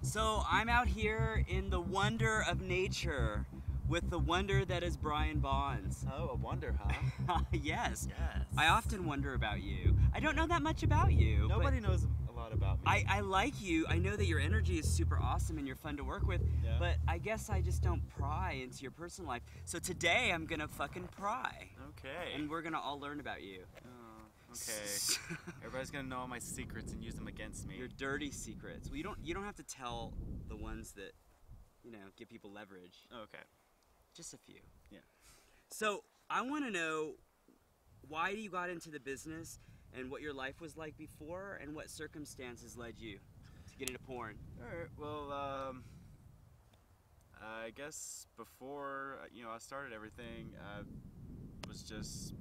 So I'm out here in the wonder of nature with the wonder that is Brian Bonds. Oh, a wonder, huh? Yes. Yes. I often wonder about you. I don't know that much about you. Nobody knows a lot about me. I like you. I know that your energy is super awesome and you're fun to work with, Yeah. but I guess I just don't pry into your personal life. So today I'm gonna fucking pry. Okay. And we're gonna all learn about you. Oh, okay. Everybody's gonna know all my secrets and use them against me. Your dirty secrets. Well, you don't have to tell the ones that, give people leverage. Okay. Just a few. Yeah. So I want to know why you got into the business and what your life was like before and what circumstances led you to get into porn. All right. Well, I guess before I started everything, was just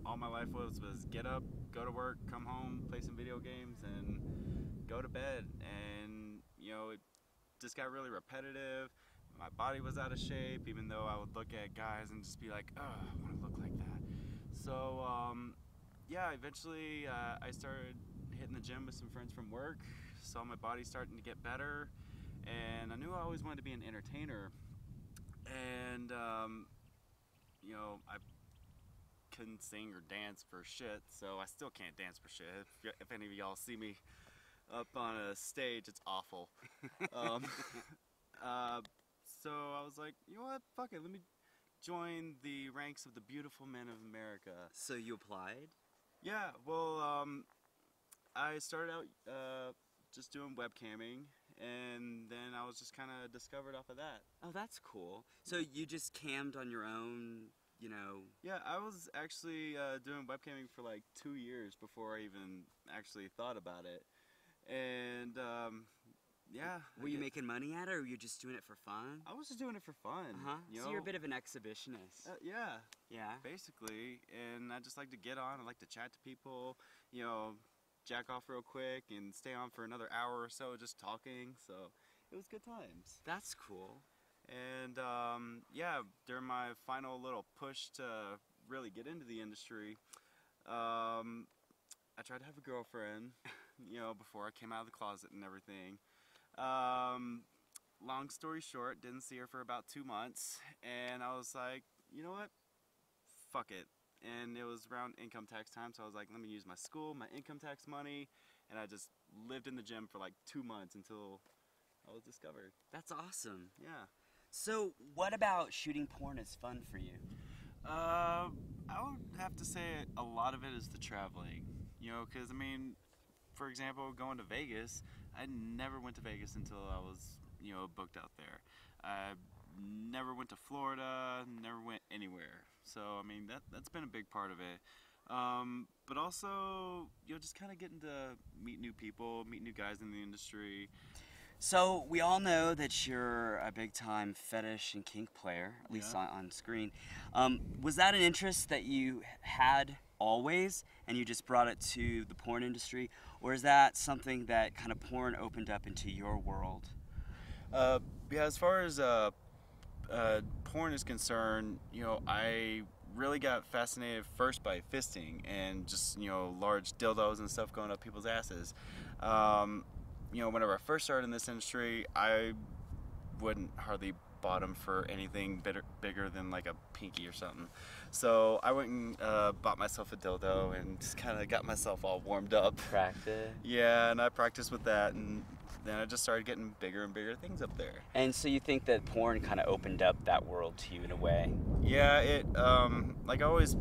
all my life was get up, go to work, come home, play some video games, and go to bed. And it just got really repetitive. My body was out of shape, even though I would look at guys and just be like, oh, I want to look like that. So, yeah, eventually I started hitting the gym with some friends from work, saw my body starting to get better, and I knew I always wanted to be an entertainer. And, I couldn't sing or dance for shit, so I still can't dance for shit. If any of y'all see me up on a stage, it's awful. So I was like, you know what, fuck it, let me join the ranks of the beautiful men of America. So you applied? Yeah, well, I started out just doing webcamming, and then I was just kind of discovered off of that. Oh, that's cool. So you just cammed on your own, Yeah, I was actually doing webcamming for like 2 years before I even actually thought about it. And, yeah. Were you making money at it, or were you just doing it for fun? I was just doing it for fun. So you're a bit of an exhibitionist. Yeah. Yeah. Basically, and I just like to get on. I like to chat to people, jack off real quick and stay on for another hour or so just talking. So it was good times. That's cool. And yeah, during my final little push to really get into the industry, I tried to have a girlfriend, before I came out of the closet and everything. Long story short, didn't see her for about 2 months, and I was like, you know what, fuck it. And it was around income tax time, so I was like, let me use my school, my income tax money, and I just lived in the gym for like 2 months until I was discovered. That's awesome. Yeah. So what about shooting porn is fun for you? I would have to say a lot of it is the traveling, because for example, going to Vegas, I never went to Vegas until I was, booked out there. I never went to Florida, never went anywhere. So, that's been a big part of it. But also, just kind of getting to meet new people, meet new guys in the industry. So we all know that you're a big-time fetish and kink player, at least on screen. Was that an interest that you had always, and you just brought it to the porn industry, or is that something that kind of porn opened up into your world? Yeah, as far as porn is concerned, I really got fascinated first by fisting and just large dildos and stuff going up people's asses. Whenever I first started in this industry, I wouldn't hardly bottom for anything bigger than like a pinky or something. So I went and bought myself a dildo and just kind of got myself all warmed up. Practice? Yeah, and I practiced with that, and then I just started getting bigger and bigger things up there. And so you think that porn kind of opened up that world to you in a way? Yeah, it, like I always,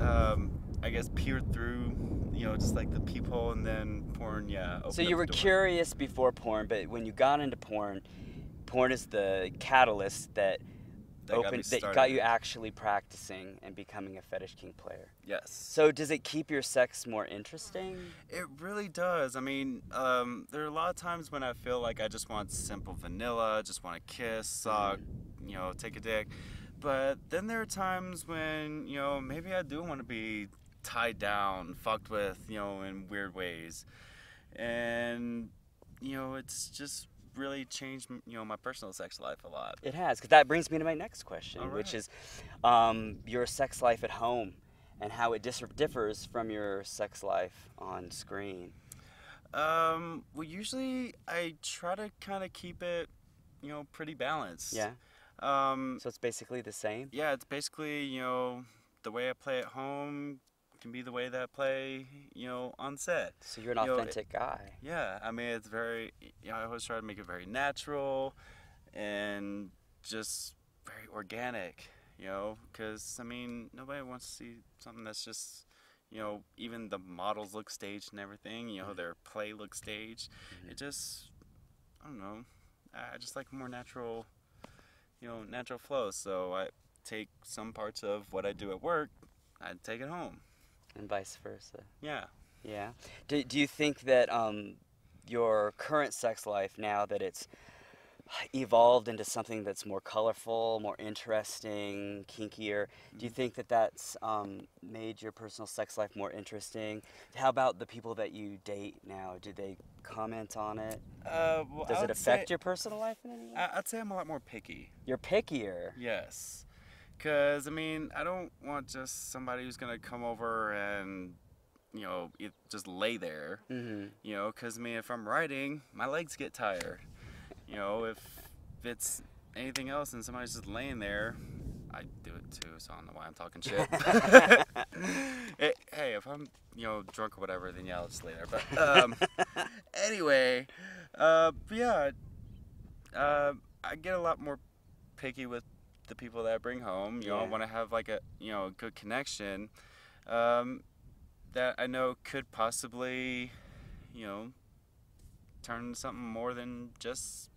I guess, peered through, just like the peephole, and then porn, opened So you were curious before porn, but when you got into porn is the catalyst that got you actually practicing and becoming a fetish kink player. Yes. So does it keep your sex more interesting? It really does. There are a lot of times when I feel like I just want simple vanilla, just want to kiss, suck, take a dick. But then there are times when, maybe I do want to be tied down, fucked with, in weird ways. And, it's just really changed, my personal sex life a lot. It has, because that brings me to my next question, which is your sex life at home and how it differs from your sex life on screen. Well, usually I try to kind of keep it, pretty balanced. Yeah. Um, So it's basically the same. yeah, it's basically, the way I play at home can be the way that I play, on set. So you're an You know, authentic guy. Yeah, I mean, it's very, I always try to make it very natural and just very organic, because, I mean, nobody wants to see something that's just, even the models look staged and everything, their play looks staged. It just, I don't know, I just like more natural, natural flow. So I take some parts of what I do at work, I take it home. And vice versa. Yeah. Yeah. Do you think that your current sex life, now that it's evolved into something that's more colorful, more interesting, kinkier, do you think that that's made your personal sex life more interesting? How about the people that you date now? Do they comment on it? Well, Does it affect your personal life in any way? I'd say I'm a lot more picky. You're pickier. Yes. Because, I mean, I don't want just somebody who's going to come over and, just lay there. Mm-hmm. Because, I mean, if I'm writing, my legs get tired. If it's anything else and somebody's just laying there, I do it too, so I don't know why I'm talking shit. Hey, if I'm, drunk or whatever, then yeah, I'll just lay there. But, anyway, yeah, I get a lot more picky with the people that I bring home. I want to have like a good connection that I know could possibly turn into something more than just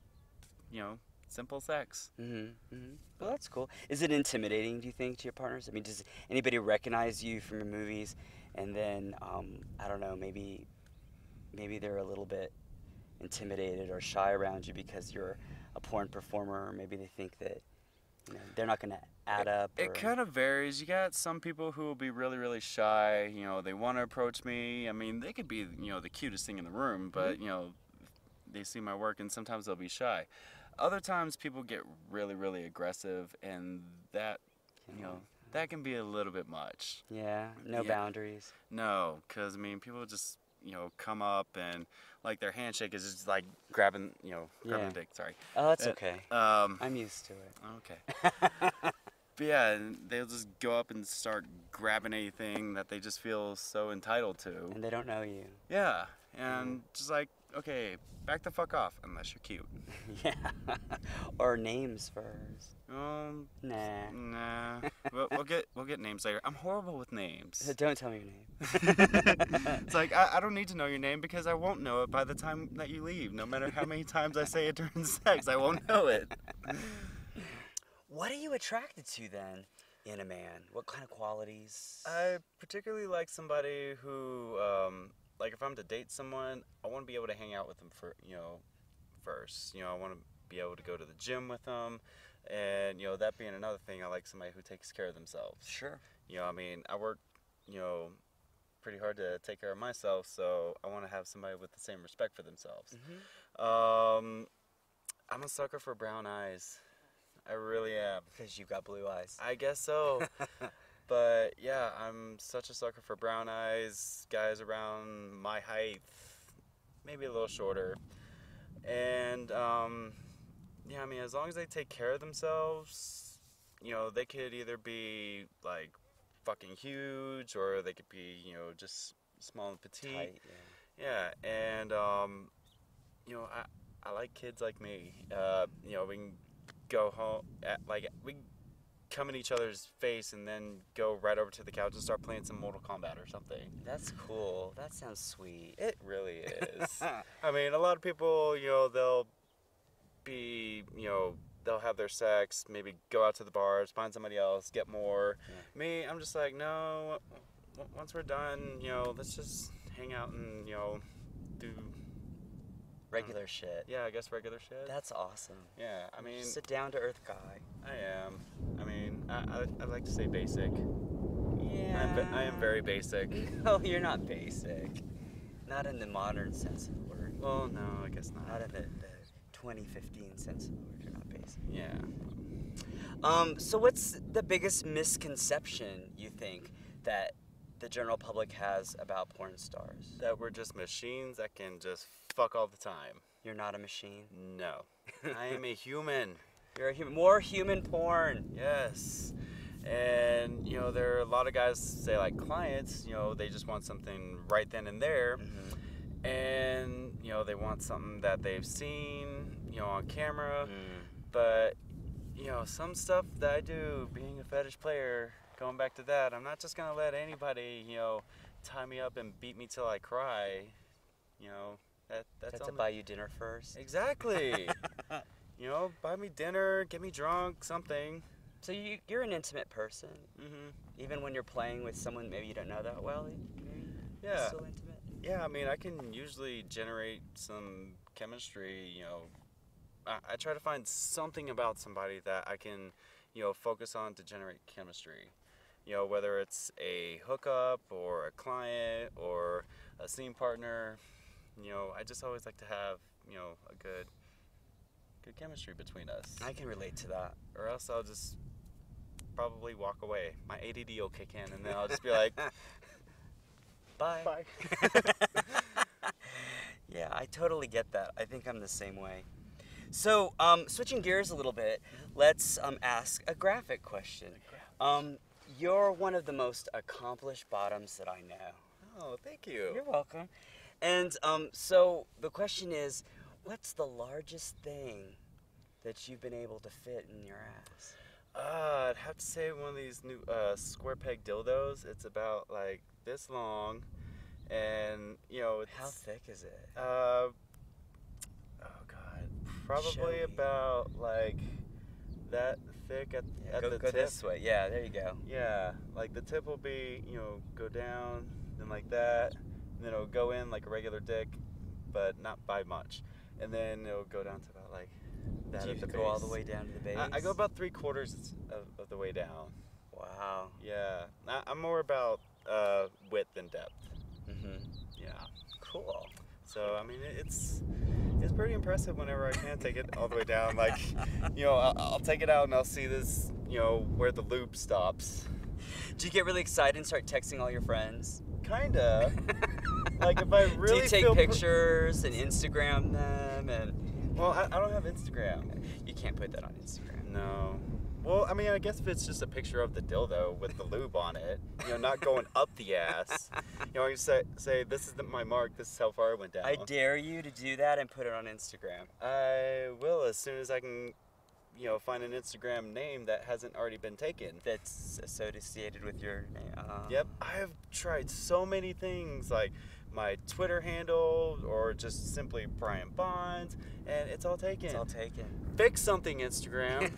simple sex. Mm-hmm. Mm-hmm. Well, that's cool. Is it intimidating, do you think, to your partners? I mean, does anybody recognize you from your movies, and then I don't know, maybe they're a little bit intimidated or shy around you because you're a porn performer, or maybe they think that they're not going to add up. It kind of varies. You got some people who will be really, really shy. They want to approach me. I mean, they could be, the cutest thing in the room, but, they see my work and sometimes they'll be shy. Other times people get really, really aggressive, and that, that can be a little bit much. Yeah, no boundaries. No, because, I mean, people just, come up and, like, their handshake is just, like, grabbing the dick, sorry. Oh, that's okay. I'm used to it. Okay. But yeah, and they'll just go up and start grabbing anything that they just feel so entitled to. And they don't know you. Yeah, and just like, okay, back the fuck off, unless you're cute. Yeah. Or names first. Nah. We'll get names later. I'm horrible with names. Don't tell me your name. It's like, I don't need to know your name because I won't know it by the time that you leave. No matter how many times I say it during sex, I won't know it. What are you attracted to then in a man? What kind of qualities? I particularly like somebody who, like if I'm to date someone, I want to be able to hang out with them first. I want to be able to go to the gym with them. And, that being another thing, I like somebody who takes care of themselves. Sure. I mean, I work, pretty hard to take care of myself, so I want to have somebody with the same respect for themselves. Mm-hmm. I'm a sucker for brown eyes. I really am. Because you've got blue eyes. I guess so. But, yeah, I'm such a sucker for brown eyes, guys around my height, maybe a little shorter. And, yeah, I mean, as long as they take care of themselves, they could either be, like, fucking huge, or they could be, just small and petite. Tight, yeah. And, I like kids like me. We can go home, we come in each other's face and then go right over to the couch and start playing some Mortal Kombat or something. That's cool. That sounds sweet. It really is. I mean, a lot of people, they'll be, they'll have their sex, maybe go out to the bars, find somebody else, get more. Yeah. Me, I'm just like, no, once we're done, let's just hang out and, do regular shit. Yeah, I guess regular shit. That's awesome. Yeah, I mean, just a down-to-earth guy. I am. I mean, I like to say basic. Yeah. I am very basic. No, you're not basic. Not in the modern sense of the word. Well, no, I guess not. Not in the 2015 sense of the word. You're not basic. Yeah. So what's the biggest misconception you think that the general public has about porn stars? That we're just machines that can just fuck all the time. You're not a machine? No. I am a human. You're a human. More human porn. Yes. And, you know, there are a lot of guys, say, like clients, you know, they just want something right then and there. Mm-hmm. And, you know, they want something that they've seen, you know, on camera. Mm. But, you know, some stuff that I do, being a fetish player, going back to that, I'm not just going to let anybody, you know, tie me up and beat me till I cry. You know, that's To buy you dinner first? Exactly. You know, buy me dinner, get me drunk, something. So you're an intimate person? Mm-hmm. Even when you're playing with someone maybe you don't know that well? You're Yeah. still intimate? Yeah, I mean, I can usually generate some chemistry, you know. I try to find something about somebody that I can, you know, focus on to generate chemistry. You know, whether it's a hookup or a client or a scene partner, you know, I just always like to have, you know, a good chemistry between us. I can relate to that. Or else I'll just probably walk away. My ADD will kick in and then I'll just be like, Bye. bye. Yeah, I totally get that. I think I'm the same way. So, switching gears a little bit, let's ask a graphic question. You're one of the most accomplished bottoms that I know. Oh, thank you. You're welcome. And so the question is, what's the largest thing that you've been able to fit in your ass? I'd have to say one of these new square peg dildos. It's about like this long, and you know, it's, How thick is it? oh god, probably Show me. about like that thick at Go the go tip. this way. Yeah, there you go. Yeah, like the tip will be, you know, go down, then like that, and then it'll go in like a regular dick, but not by much, and then it'll go down to about like that Do you at the go all the base. way down to the base? I go about 3/4 of the way down. Wow. Yeah, I'm more about width than depth. Mm-hmm. Yeah. Cool. So I mean, it's pretty impressive whenever I can take it all the way down. Like, you know, I'll take it out and I'll see this, you know, where the loop stops. Do you get really excited and start texting all your friends? Kinda. Like if I really Do you take feel pictures and Instagram them and? well, I don't have Instagram. You can't put that on Instagram. No. Well, I mean, I guess if it's just a picture of the dildo with the lube on it, you know, not going up the ass. You know, I can say this is my mark. This is how far it went down. I dare you to do that and put it on Instagram. I will as soon as I can, you know, find an Instagram name that hasn't already been taken. That's associated with your name. Yep, I have tried so many things like my Twitter handle or just simply Brian Bonds, and it's all taken. It's all taken. Fix something, Instagram.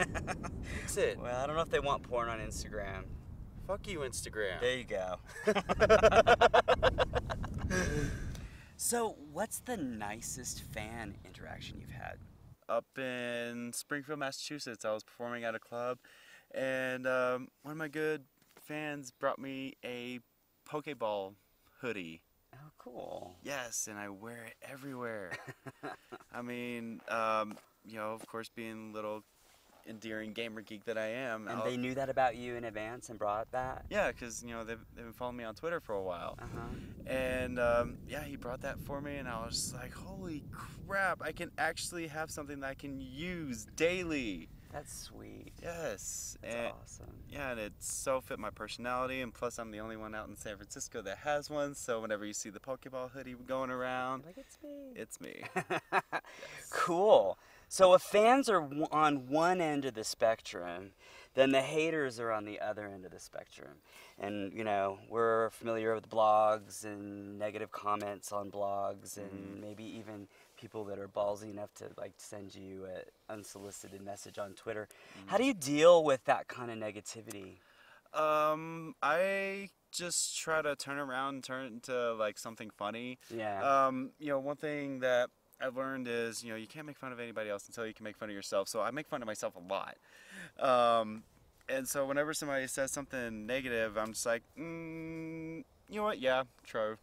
Fix it. Well, I don't know if they want porn on Instagram. Fuck you, Instagram. There you go. So, what's the nicest fan interaction you've had? Up in Springfield, Massachusetts, I was performing at a club, and one of my good fans brought me a Pokeball hoodie. Oh, cool. Yes, and I wear it everywhere. I mean, you know, of course, being a little endearing gamer geek that I am. And they knew that about you in advance and brought that? Yeah, because, you know, they've been following me on Twitter for a while. Uh-huh. And, yeah, he brought that for me, and I was just like, holy crap, I can actually have something that I can use daily. That's sweet. Yes. That's and, awesome. Yeah, and it so fit my personality, and plus I'm the only one out in San Francisco that has one, so whenever you see the Pokeball hoodie going around, Like, it's me. it's me. Cool. So if fans are on one end of the spectrum, then the haters are on the other end of the spectrum. And, you know, we're familiar with blogs and negative comments on blogs and maybe even people that are ballsy enough to, like, send you an unsolicited message on Twitter. How do you deal with that kind of negativity? I just try to turn around and turn it into, like, something funny. Yeah. You know, one thing that I've learned is, you know, you can't make fun of anybody else until you can make fun of yourself. So I make fun of myself a lot. And so whenever somebody says something negative, I'm just like, you know what? Yeah, true.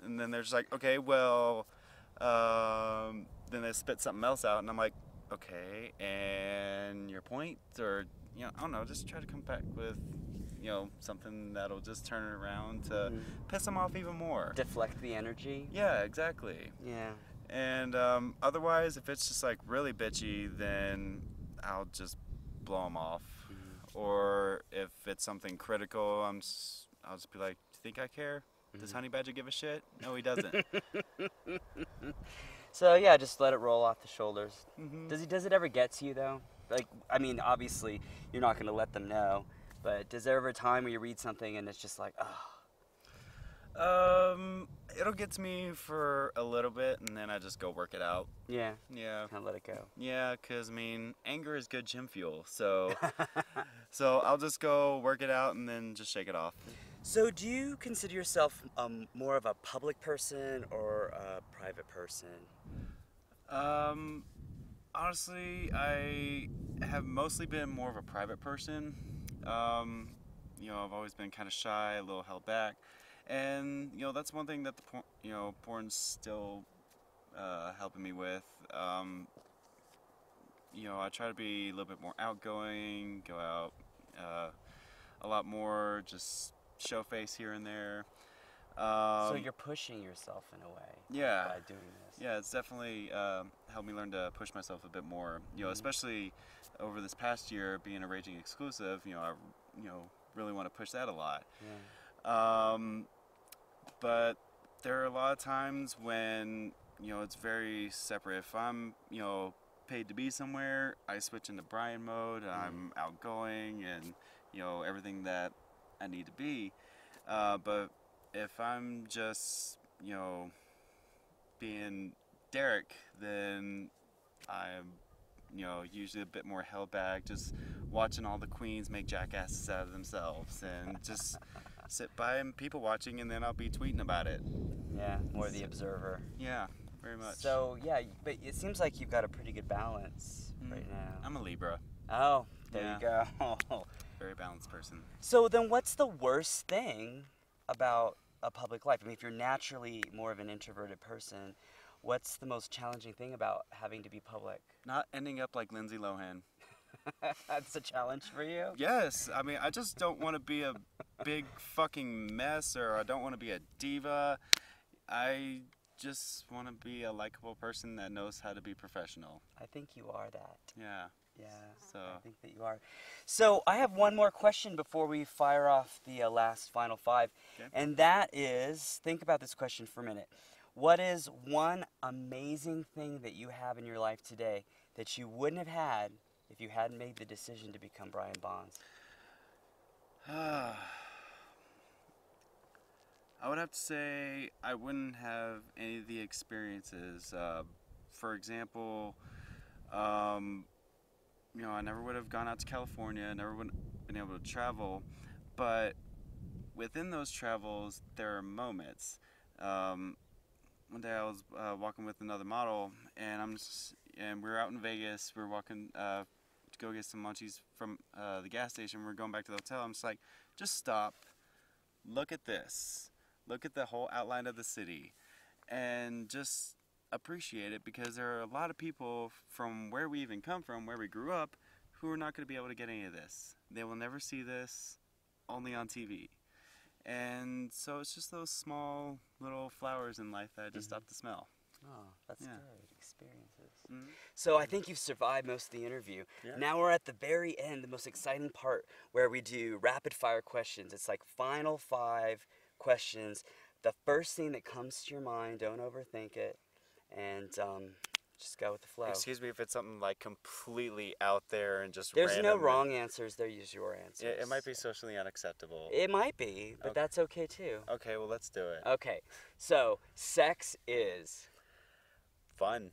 And then they're just like, okay, well, then they spit something else out, and I'm like, okay, and your point? Or, you know, I don't know, just try to come back with, you know, something that'll just turn it around to piss them off even more. Deflect the energy. Yeah, exactly. Yeah. And otherwise, if it's just like really bitchy, then I'll just blow them off. Or if it's something critical, I'll just be like, "Do you think I care? Does Honey Badger give a shit? No, he doesn't." So yeah, just let it roll off the shoulders. Mm-hmm. Does it ever get to you though? Like, I mean, obviously you're not going to let them know, but does there ever a time where you read something and it's just like, oh? It'll get to me for a little bit, and then I just go work it out. Yeah. Yeah. Kind of let it go. Yeah, because, I mean, anger is good gym fuel, so I'll just go work it out and then just shake it off. So do you consider yourself more of a public person or a private person? Honestly, I have mostly been more of a private person. You know, I've always been kind of shy, a little held back. And, you know, that's one thing that porn's still helping me with. You know, I try to be a little bit more outgoing, go out a lot more, just show face here and there. So you're pushing yourself in a way. Yeah. By doing this. Yeah, it's definitely helped me learn to push myself a bit more. You know, especially over this past year, being a Raging exclusive. You know, I really want to push that a lot. Yeah. But there are a lot of times when, you know, it's very separate. If I'm, you know, paid to be somewhere, I switch into Brian mode. I'm outgoing and, you know, everything that I need to be. But if I'm just, you know, being Derek, then I'm, you know, usually a bit more held back, just watching all the queens make jackasses out of themselves and just sit by and people watching, and then I'll be tweeting about it. Yeah, more the observer. Yeah, very much. So, yeah, but it seems like you've got a pretty good balance right now. I'm a Libra. Oh, there you go. Very balanced person. So then what's the worst thing about a public life? I mean, if you're naturally more of an introverted person, what's the most challenging thing about having to be public? Not ending up like Lindsay Lohan. That's a challenge for you? Yes. I mean, I just don't want to be a big fucking mess, or I don't want to be a diva. I just want to be a likable person that knows how to be professional. I think you are that. Yeah. Yeah, so I think that you are. So I have one more question before we fire off the last final five. Okay. And that is, think about this question for a minute. What is one amazing thing that you have in your life today that you wouldn't have had if you hadn't made the decision to become Brian Bonds? I would have to say I wouldn't have any of the experiences. For example, you know, I never would have gone out to California, never would have been able to travel, but within those travels, there are moments. One day I was walking with another model, and we were out in Vegas. We were walking to go get some munchies from the gas station. We were going back to the hotel. I'm just like, just stop, look at this, look at the whole outline of the city, and just appreciate it, because there are a lot of people from where we even come from, where we grew up, who are not going to be able to get any of this. They will never see this, only on TV. And so it's just those small little flowers in life that I just stop to smell. Oh, that's Yeah. good experiences. So I think you've survived most of the interview. Yeah. Now we're at the very end, the most exciting part, where we do rapid fire questions. It's like final 5 questions. The first thing that comes to your mind, don't overthink it, and just go with the flow. Excuse me if it's something like completely out there and just There's random. no wrong answers. They're just your answers. It might be socially unacceptable. It might be, but Okay. that's okay too. Okay, well, let's do it. Okay, so sex is, Fun.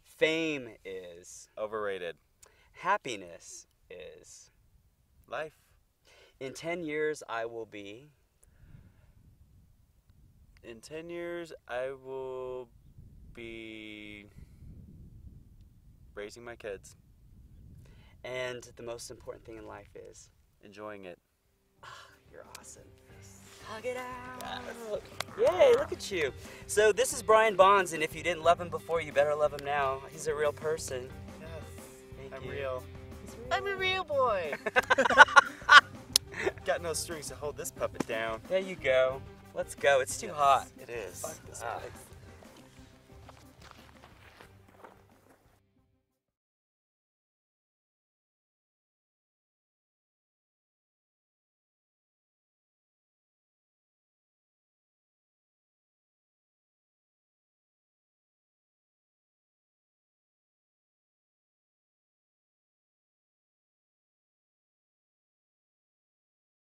fame is, Overrated. happiness is. Life. In 10 years, I will be. In 10 years, I will be raising my kids. And the most important thing in life is. Enjoying it. You're awesome. Hug it out. Yay, look at you. So this is Brian Bonds, and if you didn't love him before, you better love him now. He's a real person. Yes. Thank I'm you. real. He's real. I'm a real boy. Got no strings to hold this puppet down. There you go. Let's go. It's too hot. It is. Fuck this place.